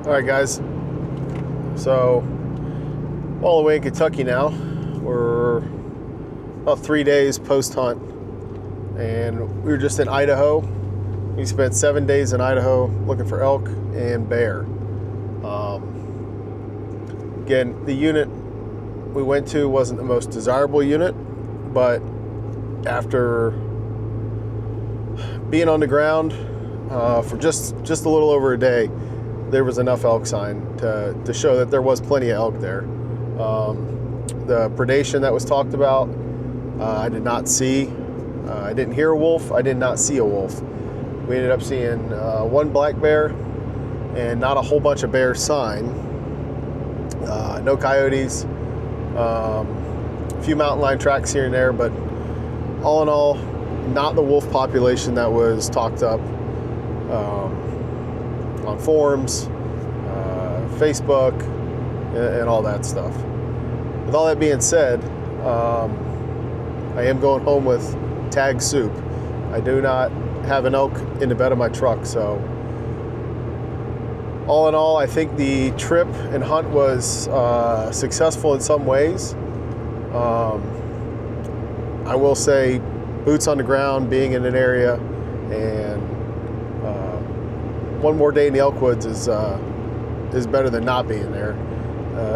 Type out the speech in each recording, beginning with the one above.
All right, guys. So, all the way in Kentucky now. We're about 3 days post-hunt, and we were just in Idaho. We spent 7 days in Idaho looking for elk and bear. Again, the unit we went to wasn't the most desirable unit, but after being on the ground for just a little over a day, there was enough elk sign to show that there was plenty of elk there. The predation that was talked about, I did not see. I didn't hear a wolf. I did not see a wolf. We ended up seeing one black bear and not a whole bunch of bear sign. No coyotes. A few mountain lion tracks here and there, but all in all, not the wolf population that was talked up on forums, Facebook, and all that stuff. With all that being said, I am going home with tag soup. I do not have an elk in the bed of my truck, so all in all, I think the trip and hunt was successful in some ways. I will say, boots on the ground, being in an area, and one more day in the elk woods is better than not being there.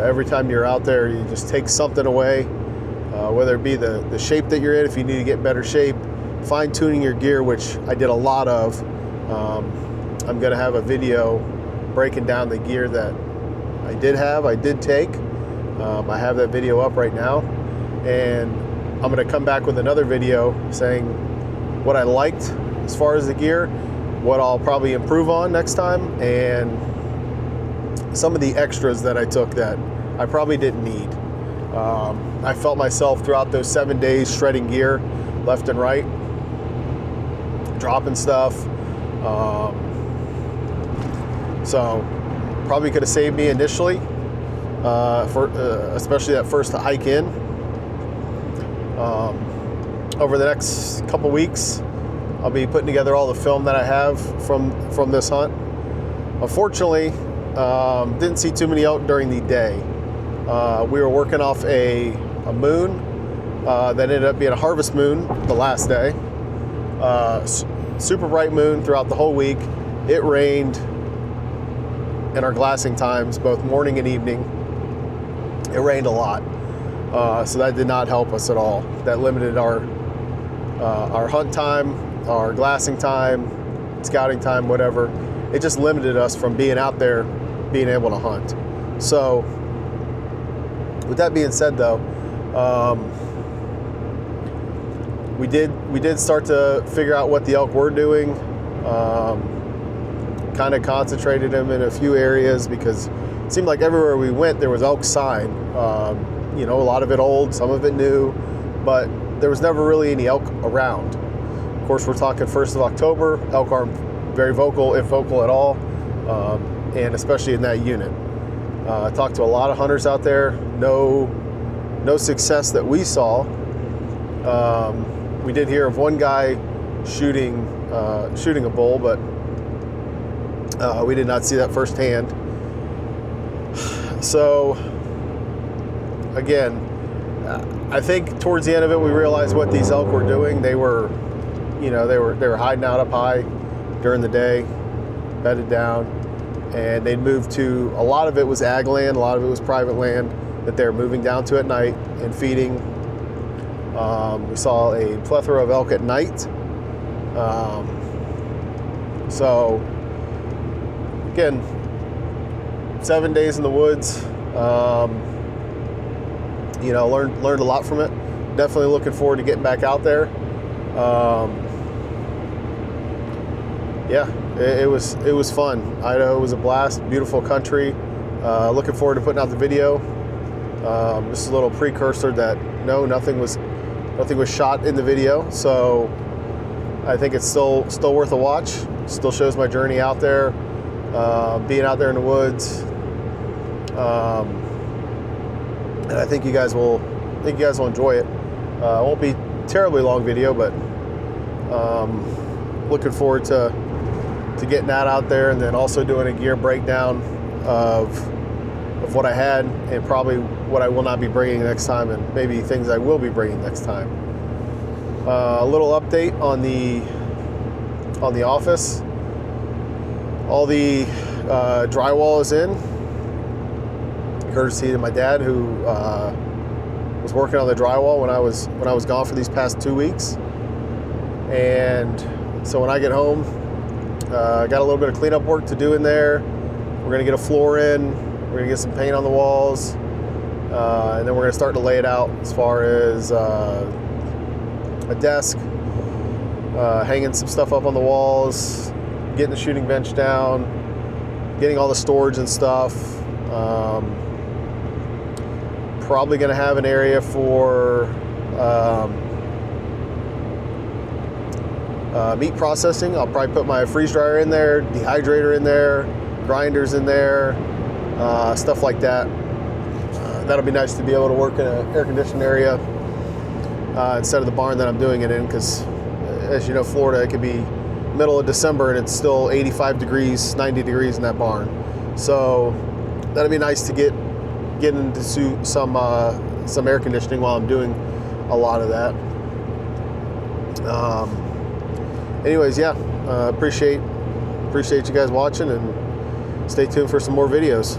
Every time you're out there, you just take something away, whether it be the shape that you're in, if you need to get better shape, fine-tuning your gear, which I did a lot of. I'm going to have a video breaking down the gear that I did take. I have that video up right now, and I'm going to come back with another video saying what I liked as far as the gear, what I'll probably improve on next time, and some of the extras that I took that I probably didn't need. I felt myself throughout those 7 days shredding gear left and right, dropping stuff. So probably could have saved me initially, especially that first hike in. Over the next couple weeks, I'll be putting together all the film that I have from this hunt. Unfortunately, didn't see too many elk during the day. We were working off a moon that ended up being a harvest moon the last day. Super bright moon throughout the whole week. It rained in our glassing times, both morning and evening. It rained a lot, so that did not help us at all. That limited our hunt time, our glassing time, scouting time, whatever. It just limited us from being out there, being able to hunt. So, with that being said, though, we did start to figure out what the elk were doing. Kind of concentrated them in a few areas because it seemed like everywhere we went there was elk sign. A lot of it old, some of it new, but there was never really any elk around. Of course, we're talking 1st of October. Elk aren't very vocal, if vocal at all, and especially in that unit. I talked to a lot of hunters out there. No success that we saw. We did hear of one guy shooting a bull, but we did not see that firsthand. So, again, I think towards the end of it, we realized what these elk were doing. They were hiding out up high during the day, bedded down, and they'd moved to, a lot of it was ag land, a lot of it was private land that they were moving down to at night and feeding. We saw a plethora of elk at night. So, again, 7 days in the woods. Learned a lot from it. Definitely looking forward to getting back out there. It was fun. Idaho was a blast. Beautiful country. Looking forward to putting out the video. This is a little precursor that nothing was shot in the video, so I think it's still worth a watch. Still shows my journey out there, being out there in the woods, and I think you guys will enjoy it. It won't be a terribly long video, but looking forward to getting that out there, and then also doing a gear breakdown of what I had, and probably what I will not be bringing next time, and maybe things I will be bringing next time. A little update on the office. All the drywall is in, courtesy to my dad, who was working on the drywall when I was gone for these past 2 weeks. And so when I get home, I got a little bit of cleanup work to do in there. We're gonna get a floor in. We're gonna get some paint on the walls, and then we're gonna start to lay it out as far as a desk, hanging some stuff up on the walls, getting the shooting bench down, getting all the storage and stuff. Probably going to have an area for meat processing. I'll probably put my freeze dryer in there, dehydrator in there, grinders in there, stuff like that. That'll be nice to be able to work in an air-conditioned area instead of the barn that I'm doing it in, because as you know, Florida, it could be middle of December and it's still 85 degrees, 90 degrees in that barn. So that'll be nice to get into some air conditioning while I'm doing a lot of that. Anyways, yeah, appreciate you guys watching, and stay tuned for some more videos.